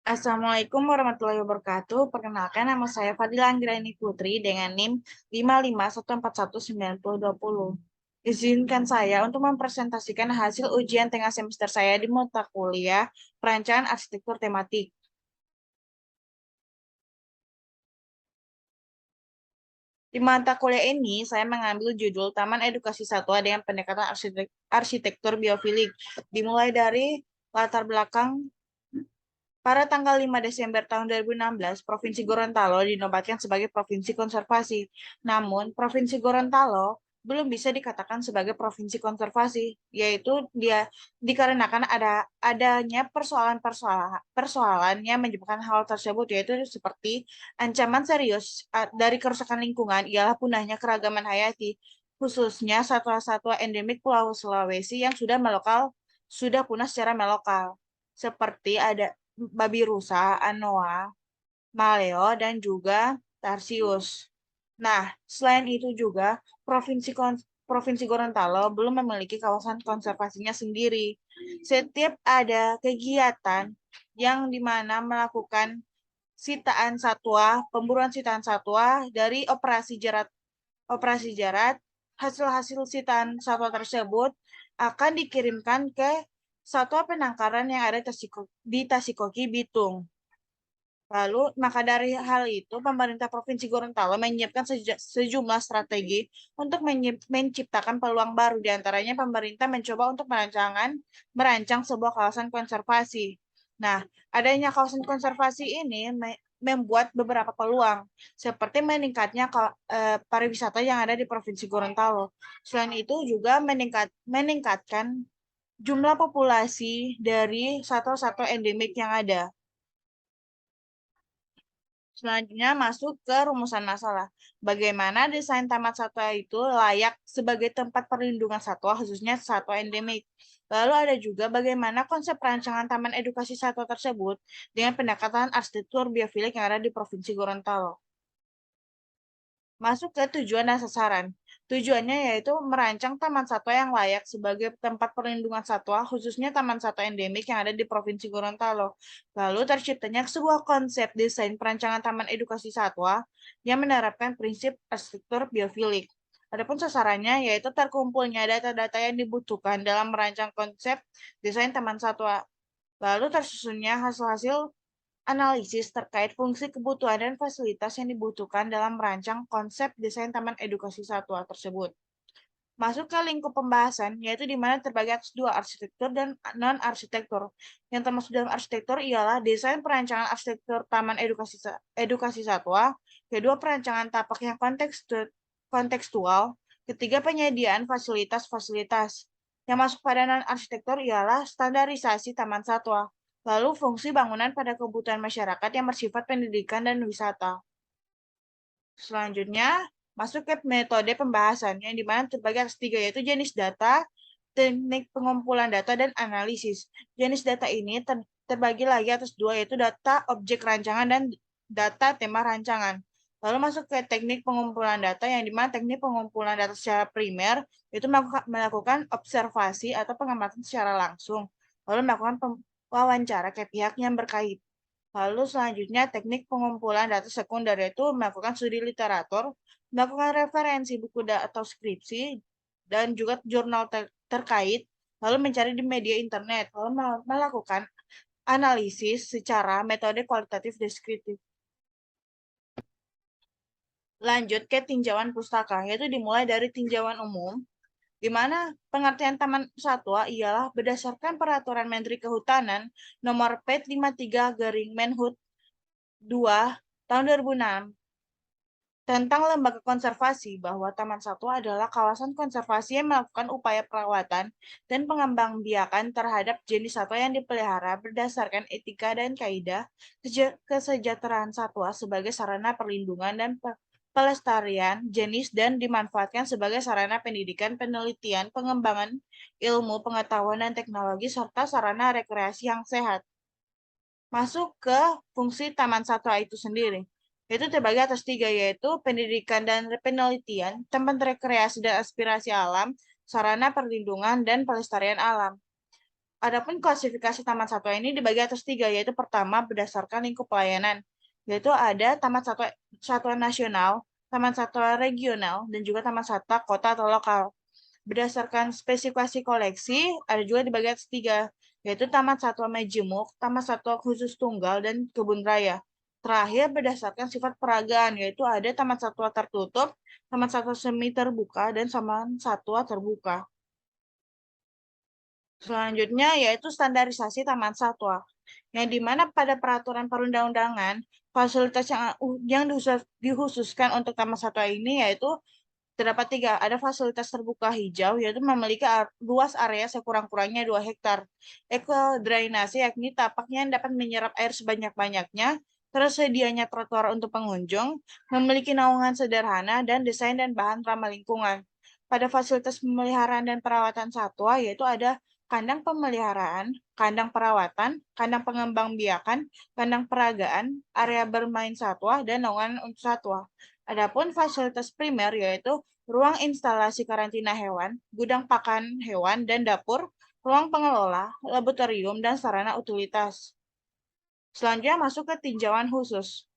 Assalamualaikum warahmatullahi wabarakatuh. Perkenalkan nama saya Fadila Anggraini Putri dengan NIM 55141920. Izinkan saya untuk mempresentasikan hasil ujian tengah semester saya di mata kuliah Perancangan Arsitektur Tematik. Di mata kuliah ini, saya mengambil judul Taman Edukasi Satwa dengan pendekatan arsitektur biofilik. Dimulai dari latar belakang. Pada tanggal 5 Desember tahun 2016, Provinsi Gorontalo dinobatkan sebagai Provinsi Konservasi. Namun, Provinsi Gorontalo belum bisa dikatakan sebagai provinsi konservasi, yaitu dia dikarenakan adanya persoalan yang menyebabkan hal tersebut, yaitu seperti ancaman serius dari kerusakan lingkungan ialah punahnya keragaman hayati, khususnya satwa-satwa endemik Pulau Sulawesi yang sudah punah secara melokal, seperti ada babi rusa, anoa, maleo, dan juga tarsius. Nah, selain itu juga Provinsi Gorontalo belum memiliki kawasan konservasinya sendiri. Setiap ada kegiatan yang dimana melakukan sitaan satwa, pemburuan sitaan satwa dari operasi jarat, hasil-hasil sitaan satwa tersebut akan dikirimkan ke satwa penangkaran yang ada di Tasikoki, Bitung. Lalu, maka dari hal itu, pemerintah Provinsi Gorontalo menyiapkan sejumlah strategi untuk menciptakan peluang baru. Di antaranya, pemerintah mencoba untuk merancang sebuah kawasan konservasi. Nah, adanya kawasan konservasi ini membuat beberapa peluang, seperti meningkatnya pariwisata yang ada di Provinsi Gorontalo. Selain itu, juga meningkatkan jumlah populasi dari satwa-satwa endemik yang ada. Selanjutnya masuk ke rumusan masalah. Bagaimana desain taman satwa itu layak sebagai tempat perlindungan satwa, khususnya satwa endemik. Lalu ada juga bagaimana konsep perancangan taman edukasi satwa tersebut dengan pendekatan arsitektur biofilik yang ada di Provinsi Gorontalo. Masuk ke tujuan dan sasaran. Tujuannya yaitu merancang taman satwa yang layak sebagai tempat perlindungan satwa, khususnya taman satwa endemik yang ada di Provinsi Gorontalo. Lalu terciptanya sebuah konsep desain perancangan taman edukasi satwa yang menerapkan prinsip arsitektur biofilik. Adapun sasarannya yaitu terkumpulnya data-data yang dibutuhkan dalam merancang konsep desain taman satwa. Lalu tersusunnya hasil-hasil analisis terkait fungsi, kebutuhan, dan fasilitas yang dibutuhkan dalam merancang konsep desain taman edukasi satwa tersebut. Masuk ke lingkup pembahasan, yaitu di mana terbagi atas dua, arsitektur dan non-arsitektur. Yang termasuk dalam arsitektur ialah desain perancangan arsitektur taman edukasi satwa, kedua perancangan tapak yang kontekstual, ketiga penyediaan fasilitas-fasilitas. Yang masuk pada non-arsitektur ialah standarisasi taman satwa, lalu fungsi bangunan pada kebutuhan masyarakat yang bersifat pendidikan dan wisata. Selanjutnya, masuk ke metode pembahasan, yang dimana terbagi atas tiga, yaitu jenis data, teknik pengumpulan data, dan analisis. Jenis data ini terbagi lagi atas dua, yaitu data objek rancangan dan data tema rancangan. Lalu masuk ke teknik pengumpulan data, yang dimana teknik pengumpulan data secara primer itu melakukan observasi atau pengamatan secara langsung, lalu melakukan wawancara ke pihak yang berkait. Lalu selanjutnya teknik pengumpulan data sekunder, yaitu melakukan studi literatur, melakukan referensi buku atau skripsi, dan juga jurnal terkait, lalu mencari di media internet, lalu melakukan analisis secara metode kualitatif deskriptif. Lanjut ke tinjauan pustaka, yaitu dimulai dari tinjauan umum, di mana pengertian taman satwa ialah berdasarkan Peraturan Menteri Kehutanan Nomor P53 2 tahun 2006 tentang lembaga konservasi, bahwa taman satwa adalah kawasan konservasi yang melakukan upaya perawatan dan pengembangbiakan terhadap jenis satwa yang dipelihara berdasarkan etika dan kaidah kesejahteraan satwa sebagai sarana perlindungan dan pelestarian jenis dan dimanfaatkan sebagai sarana pendidikan, penelitian, pengembangan ilmu, pengetahuan, dan teknologi, serta sarana rekreasi yang sehat. Masuk ke fungsi taman satwa itu sendiri. Itu terbagi atas tiga, yaitu pendidikan dan penelitian, tempat rekreasi dan aspirasi alam, sarana perlindungan, dan pelestarian alam. Adapun klasifikasi taman satwa ini dibagi atas 3, yaitu pertama berdasarkan lingkup pelayanan, yaitu ada taman satwa, satwa nasional, taman satwa regional, dan juga taman satwa kota atau lokal. Berdasarkan spesifikasi koleksi, ada juga dibagi atas 3, yaitu taman satwa majemuk, taman satwa khusus tunggal, dan kebun raya. Terakhir, berdasarkan sifat peragaan, yaitu ada taman satwa tertutup, taman satwa semi terbuka, dan taman satwa terbuka. Selanjutnya yaitu standarisasi taman satwa, yang dimana pada peraturan perundang-undangan fasilitas yang dikhususkan untuk taman satwa ini yaitu terdapat 3. Ada fasilitas terbuka hijau, yaitu memiliki luas area sekurang-kurangnya 2 hektar. Ekodrainase, yakni tapaknya yang dapat menyerap air sebanyak-banyaknya, tersedianya trotoar untuk pengunjung, memiliki naungan sederhana, dan desain dan bahan ramah lingkungan. Pada fasilitas pemeliharaan dan perawatan satwa, yaitu ada kandang pemeliharaan, kandang perawatan, kandang pengembangbiakan, kandang peragaan, area bermain satwa, dan naungan untuk satwa. Adapun fasilitas primer yaitu ruang instalasi karantina hewan, gudang pakan hewan dan dapur, ruang pengelola, laboratorium, dan sarana utilitas. Selanjutnya masuk ke tinjauan khusus,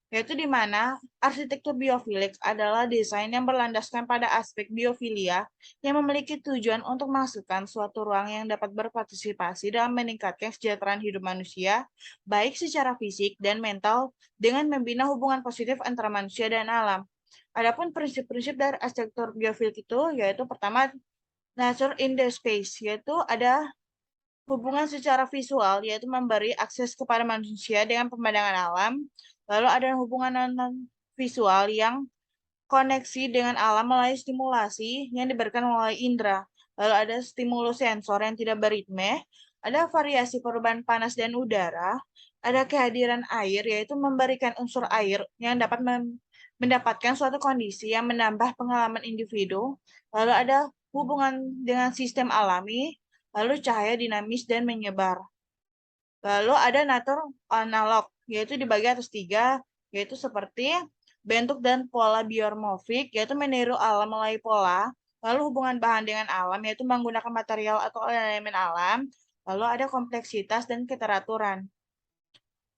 yaitu di mana arsitektur biofilik adalah desain yang berlandaskan pada aspek biofilia yang memiliki tujuan untuk menghasilkan suatu ruang yang dapat berpartisipasi dalam meningkatkan kesejahteraan hidup manusia, baik secara fisik dan mental, dengan membina hubungan positif antara manusia dan alam. Adapun prinsip-prinsip dari arsitektur biofilik itu yaitu pertama nature in the space, yaitu ada hubungan secara visual, yaitu memberi akses kepada manusia dengan pemandangan alam. Lalu ada hubungan non-visual yang koneksi dengan alam melalui stimulasi yang diberikan melalui indera. Lalu ada stimulus sensor yang tidak beritme, ada variasi perubahan panas dan udara, ada kehadiran air, yaitu memberikan unsur air yang dapat mendapatkan suatu kondisi yang menambah pengalaman individu. Lalu ada hubungan dengan sistem alami, lalu cahaya dinamis dan menyebar. Lalu ada natur analog, yaitu dibagi atas 3, yaitu seperti bentuk dan pola biomorfik, yaitu meniru alam melalui pola. Lalu hubungan bahan dengan alam, yaitu menggunakan material atau elemen alam. Lalu ada kompleksitas dan keteraturan.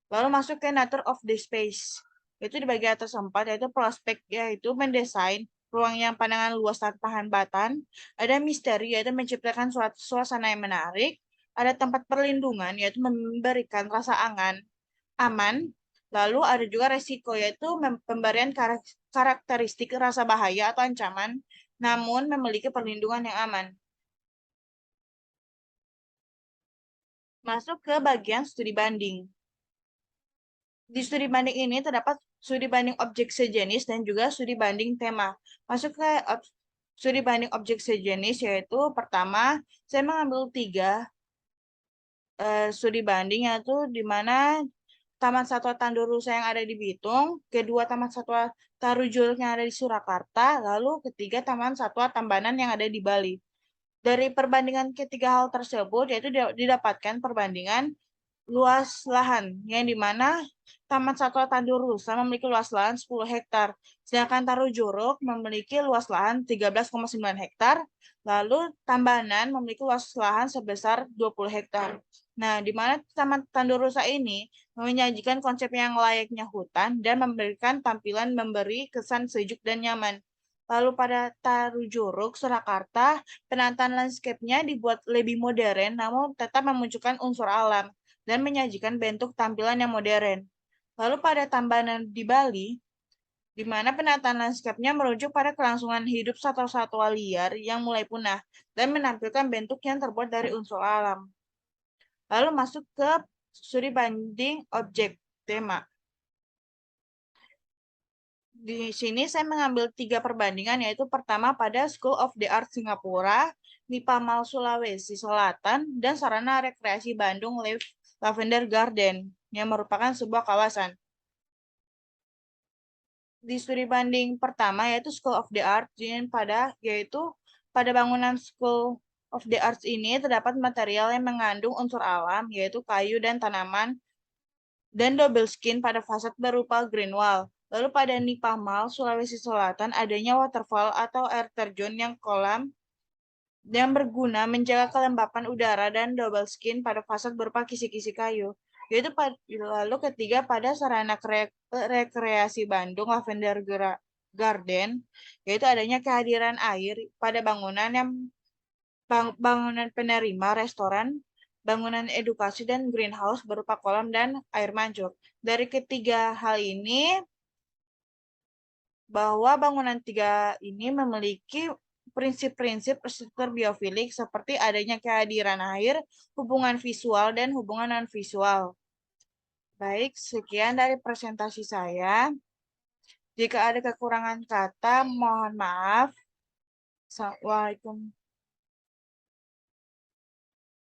Lalu masuk ke nature of the space. Itu dibagi atas 4, yaitu prospek, yaitu mendesain ruang yang pandangan luas tanpa hambatan. Ada misteri, yaitu menciptakan suatu suasana yang menarik. Ada tempat perlindungan, yaitu memberikan rasa aman. Lalu ada juga resiko, yaitu pemberian karakteristik rasa bahaya atau ancaman, namun memiliki perlindungan yang aman. Masuk ke bagian studi banding. Di studi banding ini terdapat studi banding objek sejenis dan juga studi banding tema. Masuk ke studi banding objek sejenis, yaitu pertama, saya mengambil 3 studi banding, yaitu di mana Taman Satwa Tandurusa yang ada di Bitung, kedua Taman Satwa Tarujuluk yang ada di Surakarta, lalu ketiga Taman Satwa Tambanan yang ada di Bali. Dari perbandingan ketiga hal tersebut, yaitu didapatkan perbandingan luas lahan, yang dimana Taman Satwa Tandurusa memiliki luas lahan 10 hektar, sedangkan Tarujuruk memiliki luas lahan 13,9 hektar, lalu Tambanan memiliki luas lahan sebesar 20 hektar. Nah, di mana Taman Tandurusa ini menyajikan konsep yang layaknya hutan dan memberikan tampilan memberi kesan sejuk dan nyaman. Lalu pada Tarujuruk, Surakarta, penataan landscape-nya dibuat lebih modern namun tetap memunculkan unsur alam dan menyajikan bentuk tampilan yang modern. Lalu pada Tambanan di Bali, di mana penataan landscape-nya merujuk pada kelangsungan hidup satwa-satwa liar yang mulai punah dan menampilkan bentuk yang terbuat dari unsur alam. Lalu masuk ke studi banding objek tema. Di sini saya mengambil 3 perbandingan, yaitu pertama pada School of the Art Singapura, Nipamal Sulawesi Selatan, dan sarana rekreasi Bandung Lavender Garden, yang merupakan sebuah kawasan. Di studi banding pertama, yaitu School of the Art, yaitu pada bangunan School of the Arts ini terdapat material yang mengandung unsur alam, yaitu kayu dan tanaman, dan double skin pada fasad berupa green wall. Lalu pada Nipamal, Sulawesi Selatan, adanya waterfall atau air terjun yang kolam yang berguna menjaga kelembapan udara dan double skin pada fasad berupa kisi-kisi kayu. Yaitu lalu ketiga pada sarana rekreasi Bandung Lavender Garden, yaitu adanya kehadiran air pada bangunan yang bangunan penerima, restoran, bangunan edukasi, dan greenhouse berupa kolam dan air mancur. Dari ketiga hal ini, bahwa bangunan tiga ini memiliki prinsip-prinsip arsitektur biofilik seperti adanya kehadiran air, hubungan visual, dan hubungan non-visual. Baik, sekian dari presentasi saya. Jika ada kekurangan kata, mohon maaf.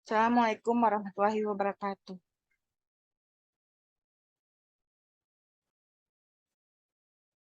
Assalamualaikum warahmatullahi wabarakatuh.